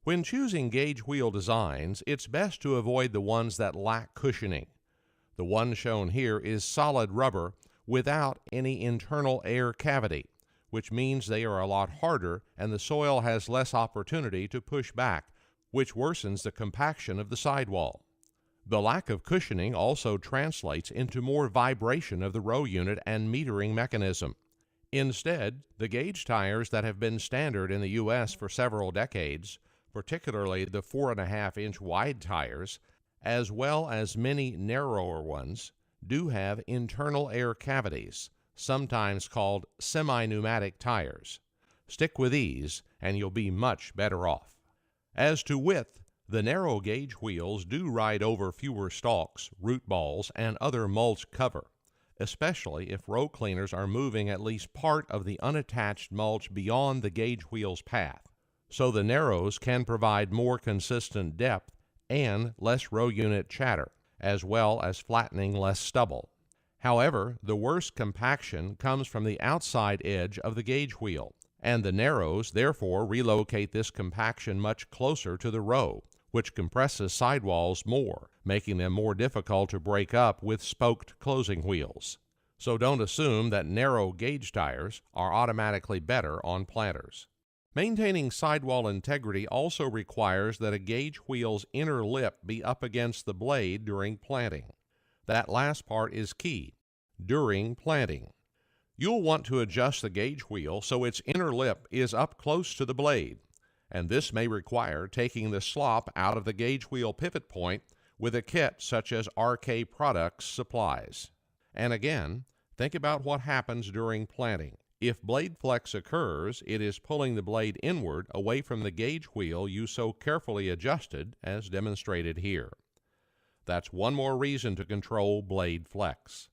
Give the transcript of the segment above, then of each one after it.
When choosing gauge wheel designs, it's best to avoid the ones that lack cushioning. The one shown here is solid rubber without any internal air cavity, which means they are a lot harder and the soil has less opportunity to push back, which worsens the compaction of the sidewall. The lack of cushioning also translates into more vibration of the row unit and metering mechanism. Instead, the gauge tires that have been standard in the U.S. for several decades, particularly the 4.5-inch wide tires, as well as many narrower ones, do have internal air cavities, sometimes called semi-pneumatic tires. Stick with these and you'll be much better off. As to width, the narrow gauge wheels do ride over fewer stalks, root balls, and other mulch cover, especially if row cleaners are moving at least part of the unattached mulch beyond the gauge wheel's path. So the narrows can provide more consistent depth and less row unit chatter, as well as flattening less stubble. However, the worst compaction comes from the outside edge of the gauge wheel, and the narrows therefore relocate this compaction much closer to the row, which compresses sidewalls more, making them more difficult to break up with spoked closing wheels. So don't assume that narrow gauge tires are automatically better on planters. Maintaining sidewall integrity also requires that a gauge wheel's inner lip be up against the blade during planting. That last part is key, during planting. You'll want to adjust the gauge wheel so its inner lip is up close to the blade, and this may require taking the slop out of the gauge wheel pivot point with a kit such as RK Products supplies. And again, think about what happens during planting. If blade flex occurs, it is pulling the blade inward away from the gauge wheel you so carefully adjusted as demonstrated here. That's one more reason to control blade flex.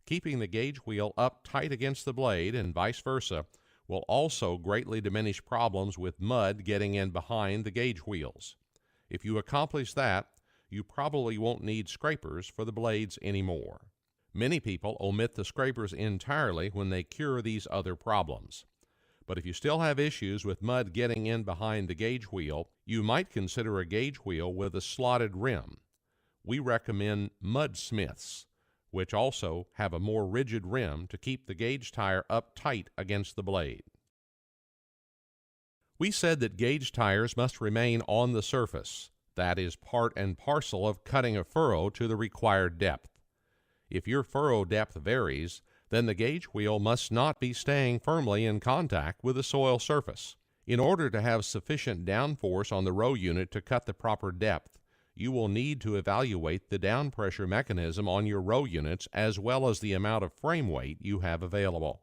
Keeping the gauge wheel up tight against the blade and vice versa will also greatly diminish problems with mud getting in behind the gauge wheels. If you accomplish that, you probably won't need scrapers for the blades anymore. Many people omit the scrapers entirely when they cure these other problems. But if you still have issues with mud getting in behind the gauge wheel, you might consider a gauge wheel with a slotted rim. We recommend Mud Smiths, which also have a more rigid rim to keep the gauge tire up tight against the blade. We said that gauge tires must remain on the surface. That is part and parcel of cutting a furrow to the required depth. If your furrow depth varies, then the gauge wheel must not be staying firmly in contact with the soil surface. In order to have sufficient downforce on the row unit to cut the proper depth, you will need to evaluate the down pressure mechanism on your row units as well as the amount of frame weight you have available.